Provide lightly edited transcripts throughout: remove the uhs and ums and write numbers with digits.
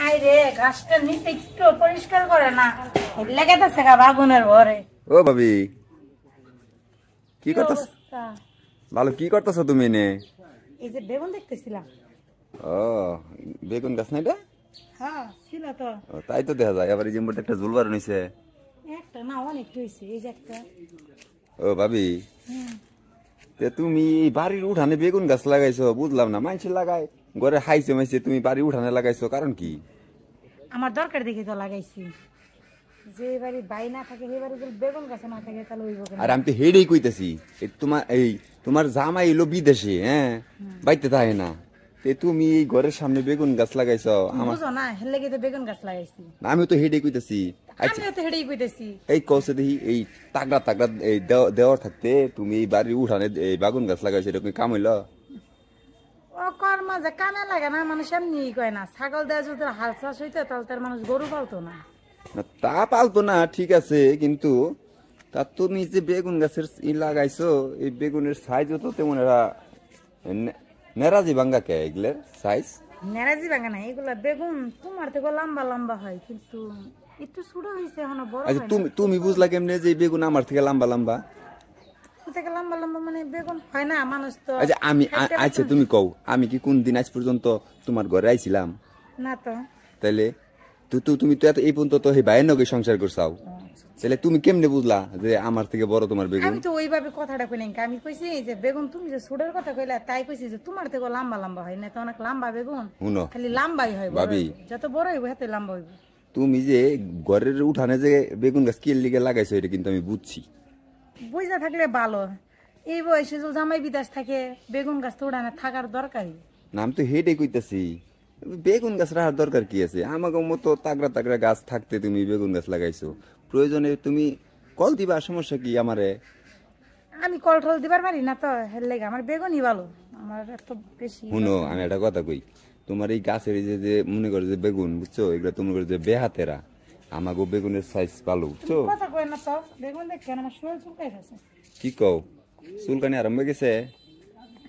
High রে গাছটা নিচে একটু পরিষ্কার করে না লেগে যাচ্ছে গা বাগুনের ভরে। ও ভাবি কি করতেছ? ভালো কি করতেছো তুমি নে? এই যে বেগুন দেখতেছিলাম। ও বেগুন গাছ না এটা? হ্যাঁ ছিল তো। তাই তো দেখা যায়। আবার এই যে মোটা একটা ঝুল বারণ হইছে। একটা না অনেক হইছে এই যে একটা। ও ভাবি তে তুমি বাড়ির উঠানে বেগুন গাছ লাগাইছো বুঝলাম না। মানুষ লাগায় ঘরে হাইছে মাইছে, তুমি বাড়ির উঠানে লাগাইছো কারণ কি? আমার দরকার দেখে তো লাগাইছি। যে বাড়ি বাই না থাকে সেই বাড়ি যদি বেগুন গাছ না থাকে তাহলে হইব কেন? আর আমি তো হেডেই কইতেছি তোমার জামাই এলো বিদেশে, হ্যাঁ বাইতে থাকে না, তে তুমি এই ঘরের সামনে বেগুন গাছ লাগাইছো। আমার বুঝো না হেলে গিয়ে বেগুন গাছ লাগাইছি। আমি তো হেডেই কইতেছি। আমিও তো হেডেই কইতেছি। এই কৌশে দেখি এই তাগড়া তাগড়া এই দেওয়ার থাকতে তুমি এই বাড়ির উঠানে এই বেগুন গাছ লাগাইছো, এটা কি কাম হইলো? ও কর্মা যে কামে লাগে না, মানুষ এমনি কয় না। ছাগল দেওয়া যদি হাল চাষ হইতো তাহলে তার মানুষ গরু পালতো না। তা পালতো না ঠিক আছে, কিন্তু তা তুমি যে বেগুন গাছের লাগাইছো এই বেগুনের সাইজও তো তেমন নেরাজি ভাঙ্গা কে এগুলোর সাইজ? নেরাজি ভাঙা না, এগুলা বেগুন তোমার থেকে লম্বা লম্বা হয় কিন্তু একটু ছোট হয়েছে এখনো বড়। আচ্ছা তুমি বুঝলা কেমনে যে বেগুন আমার থেকে লম্বা লম্বা? থেকে লম্বা লম্বা মানে বেগুন হয় না মানুষ তো। আচ্ছা তুমি কও, আমি কি কোন দিন আজ পর্যন্ত তোমার ঘরে আইছিলাম? না তো। তাইলে তুমি তো এই পর্যন্ত তো এই ভাইয়ের নগে সংসার করছাও, তাহলে তুমি কেমনে বুঝলা যে আমার থেকে বড় তোমার বেগুন? আমি তো ওইভাবে কথাটা কই নাই, আমি কইছি যে বেগুন তুমি যে ছোটের কথা কইলা তাই কইছি যে তোমার থেকে লম্বা লম্বা হয় না, তো অনেক লম্বা বেগুন। শুনো খালি লম্বাই হয় ভাবি, যত বড় হইব এত লম্বা হইব। তুমি যে ঘরের উঠানে যে বেগুন গাছ কি লিগে লাগাইছো এটা কিন্তু আমি বুঝছি। বুঝা থাকলে ভালো। এই বয়সে যদি জামাই বিদেশ থাকে বেগুন গাছ তো উড়ানে থাকার দরকারই না। আমি তো হেডে কইতাছি বেগুন গাছ রাখার দরকার কি আছে? আমাকে মতো তাগড়া তাগড়া গাছ থাকতে তুমি বেগুন গাছ লাগাইছো, প্রয়োজনে তুমি কল দিবা, সমস্যা কি আমারে? আমি কল টল দিবার পারি না তো, হের লেগে আমার বেগুনই ভালো। আমার এত বেশি শুনো আমি একটা কথা কই, তোমার এই গাছের এই যে মনে করে যে বেগুন বুঝছো, এগুলো তুমি করে যে বেহাতেরা, আমাকে বেগুনের সাইজ ভালো বুঝছো। কথা কই না তো, বেগুন দেখেন আমার শরীর চুলকাই গেছে। কি কও চুলকানি আরম্ভ হয়ে গেছে?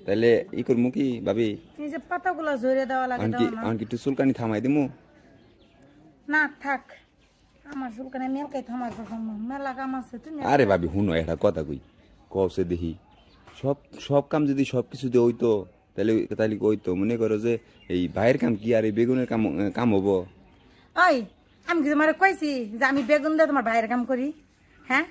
তাহলে ই করবো কি ভাবি, এই যে পাতাগুলো ঝরে দেওয়া লাগে কি একটু চুলকানি থামাই দিমু? না থাক, আমার চুলকানি মেলকাই থামাই মেলা কাম আছে। তুমি আরে ভাবি শুনো একটা কথা কই, কওছে দেখি সব কাম যদি সবকিছু দিয়ে হইতো তাহলে তাহলে হইতো। মনে করো যে এই ভাইয়ের কাম কি আর এই বেগুনের কাম হবো? ওই আমি কি তোমার কইছি যে আমি বেগুন দিয়ে তোমার ভাইয়ের কাম করি? হ্যাঁ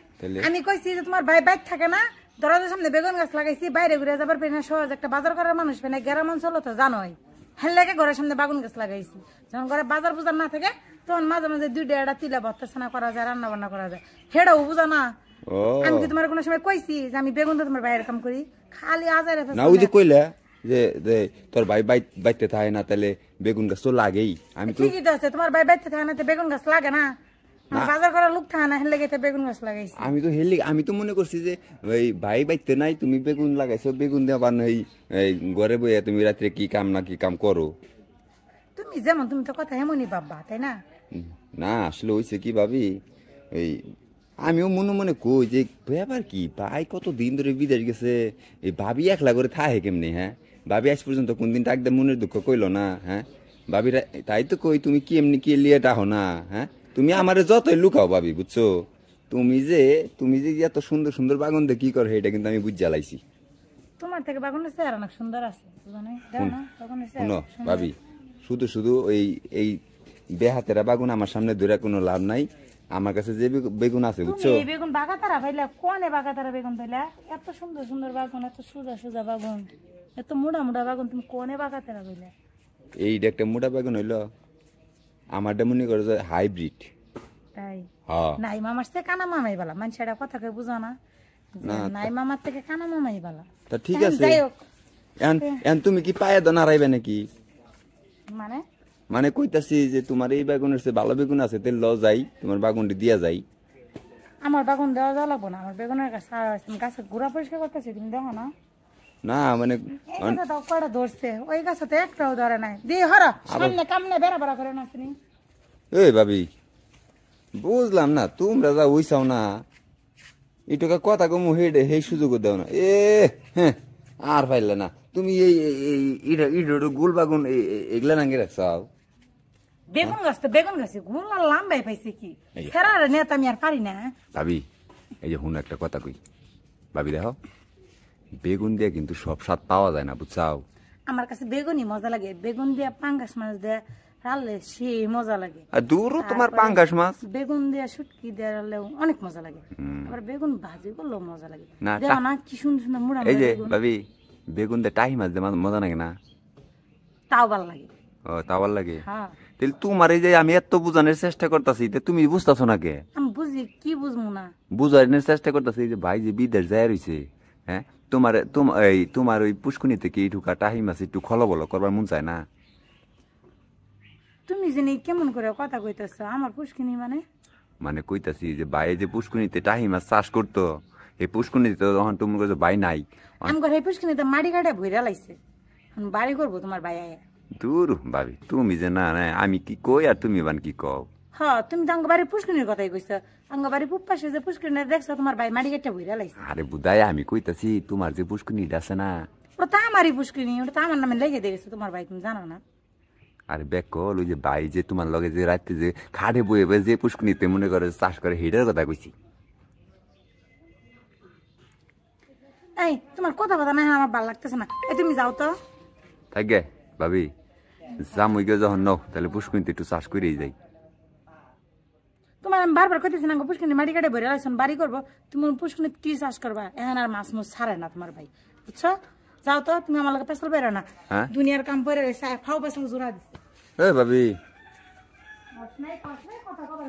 আমি কইছি যে তোমার ভাই বাইক থাকে না, দরজার সামনে বেগুন গাছ লাগাইছি, বাইরে ঘুরে যাবার পেনে সহজ একটা বাজার করার মানুষ পেনে গ্রাম অঞ্চল তো জানোই, হেল লাগে ঘরের সামনে বেগুন গাছ লাগাইছি। যখন ঘরে বাজার বুজার না থাকে তখন মাঝে মাঝে 2-1টা তিলা ভর্তা ছানা করা যায়, রান্না বান্না করা যায়, হেটাও বুঝা না। আমি কি তোমার কোনো সময় কইছি যে আমি বেগুন দিয়ে তোমার ভাইয়ের কাম করি? খালি আজার না ওই যে কইলা যে তোর ভাই বাইতে থাকে না, তাহলে বেগুন গাছ তো লাগেই। আমি তো ঠিকই তো আছে, তোমার ভাই বাইতে থাকে না বেগুন গাছ লাগে না? বাজার করার লোক থাকে না, হেলে গেতে বেগুন গাছ লাগাইছি। আমি তো মনে করছি যে ওই ভাই বাইতে নাই, তুমি বেগুন লাগাইছো, বেগুন দিয়ে বান এই ঘরে বইয়া তুমি রাত্রে কি কাম না কি কাম করো। তুমি যেমন তুমি তো কথা এমনই বাবা, তাই না? না আসলে হয়েছে কি ভাবি, এই আমিও মনে মনে কই যে ব্যাপার কি, ভাই কত দিন ধরে বিদেশ গেছে, এই ভাবি একলা করে থাকে কেমনি? হ্যাঁ ভাবি আজ পর্যন্ত কোনদিন একদম মনের দুঃখ কইলো না। হ্যাঁ ভাবিরা তাই তো কই তুমি কি এমনি কি লিয়ে ডাহো না? হ্যাঁ তুমি আমারে যতই লুকাও ভাবি বুঝছো, তুমি যে এত সুন্দর সুন্দর বাগান দিয়ে কি করো এটা কিন্তু আমি বুঝ জ্বালাইছি। তোমার থেকে বাগানের চেহারা অনেক সুন্দর আছে, শুনো ভাবি, শুধু শুধু এই বেহাতেরা বাগুন আমার সামনে ধরে কোনো লাভ নাই। আমার কাছে যে বেগুন আছে বুঝছো, বেগুন বাগাতারা পাইলা কোনে বাগাতারা বেগুন পাইলা? এত সুন্দর সুন্দর বাগুন, এত সোজা সোজা বাগুন, এত মোটা মোটা বাগুন তুমি কোনে বাগাতারা পাইলা? এইটা একটা মোটা বেগুন হইলো, আমারটা মনে করো যে হাইব্রিড। তাই নাই মামার থেকে কানা মামাই বালা, মানুষেরা কথা কই বুঝো না? নাই মামার থেকে কানা মামাই বালা। তা ঠিক আছে, এখন তুমি কি পায়ে দানা রাইবে নাকি? মানে কইতাছি যে তোমার এই বেগুনের চেয়ে ভালো বেগুন আছে, তেল ল যাই তোমার বাগুনটি দিয়া যাই। আমার বাগুন দেওয়া যাওয়া লাগবো না, আমার বেগুনের গাছের গোড়া পরিষ্কার করতেছি, তুমি দেখো না? না মানে কয়টা ধরছে, ওই গাছতে একটাও ধরে নাই। দিয়ে হরা সামনে কামনে বেড়া বেড়া করে না তুমি। এই ভাবি বুঝলাম না, তোমরা যা হইছাও না, এটুকা কথা কমু হেডে সেই সুযোগ দাও না। হ্যাঁ আর পাইলে না তুমি এই গোল বাগুন এগুলা নাঙ্গে রাখছাও। বেগুন গাছ তো বেগুন গাছে গুলা লাম্বাই পাইছে কি ফেরার নেতা আমি আর পারি না। ভাবি এই যে হুন একটা কথা কই ভাবি, দেখো বেগুন দিয়ে কিন্তু সব স্বাদ পাওয়া যায় না, বুঝছাও? আমার কাছে বেগুনই মজা লাগে, বেগুন দিয়ে পাঙ্গাস মাছ দিয়ে রাখলে সেই মজা লাগে। আর দূরও তোমার পাঙ্গাস মাছ বেগুন দিয়ে শুটকি দিয়ে রাখলেও অনেক মজা লাগে, আবার বেগুন ভাজি করলেও মজা লাগে। না দেখো না কি সুন্দর সুন্দর মুড়া। এই যে ভাবি বেগুন দিয়ে টাই মাছ দিয়ে মজা লাগে না? তাও ভালো লাগে। ও তা ভালো লাগে। হ্যাঁ তাহলে তোমার এই যে আমি এত বুঝানোর চেষ্টা করতেছি তুমি বুঝতেছো না কে? আমি বুঝি কি বুঝবো না, বুঝানোর চেষ্টা করতেছি যে ভাই যে বিদেশ যায় রয়েছে, হ্যাঁ তোমার ওই পুষ্কুনিতে কি ঢুকা টাহি মাছ একটু খলো বলো করবার মন চায় না? তুমি জানি কেমন করে কথা কইতেছ আমার পুষ্কিনি মানে কইতাছি যে ভাই যে পুষ্কুনিতে টাহি মাছ চাষ করতো, এই পুষ্কুনিতে তখন তুমি কইছো ভাই নাই। আমি ঘরে পুষ্কিনিতে মাটি কাটা ভইরা লাইছে, বাড়ি করবো তোমার ভাই আয়া। দূর ভাবি তুমি যে না আমি কি কই আর তুমি বান কি কও? হ্যাঁ তুমি তো অঙ্গবাড়ির পুষ্কিনির কথাই কইছো, অঙ্গবাড়ির পুপাশে যে পুষ্কিনি দেখছো তোমার ভাই মাটি কাটা ভইরা লাইছে। আরে বুদাই আমি কইতাছি তোমার যে পুষ্কুনিটা আছে না, ওটা তো আমারই পুষ্কিনি, ওটা তো আমার নামে লেগে দিয়েছে তোমার ভাই, তুমি জানো না? আরে বেকল ওই যে ভাই যে তোমার লগে যে রাতে যে খাটে বয়ে বয়ে যে পুষ্কুনিতে মনে করে চাষ করে হেটার কথা কইছি। এই তোমার কথা কথা না আমার ভালো লাগতেছে না, এই তুমি যাও তো। থাকে ভাবি জামুই গে যখন নাও তাহলে পুষ্কুনিতে একটু চাষ করেই যাই। তোমার আমি বারবার কইতেছি না পুষ্কিনি মাটি কাটে ভরে লাইছ বাড়ি করবো, তুমি পুষ্কিনি কি চাষ করবা? এখন আর মাছ মুছ ছাড়ে না তোমার ভাই, বুঝছো? যাও তো, তুমি আমার লগে পেছল বেরো না, দুনিয়ার কাম করে ফাও পেছল জোড়া দিচ্ছে। এ ভাবি কথা কথা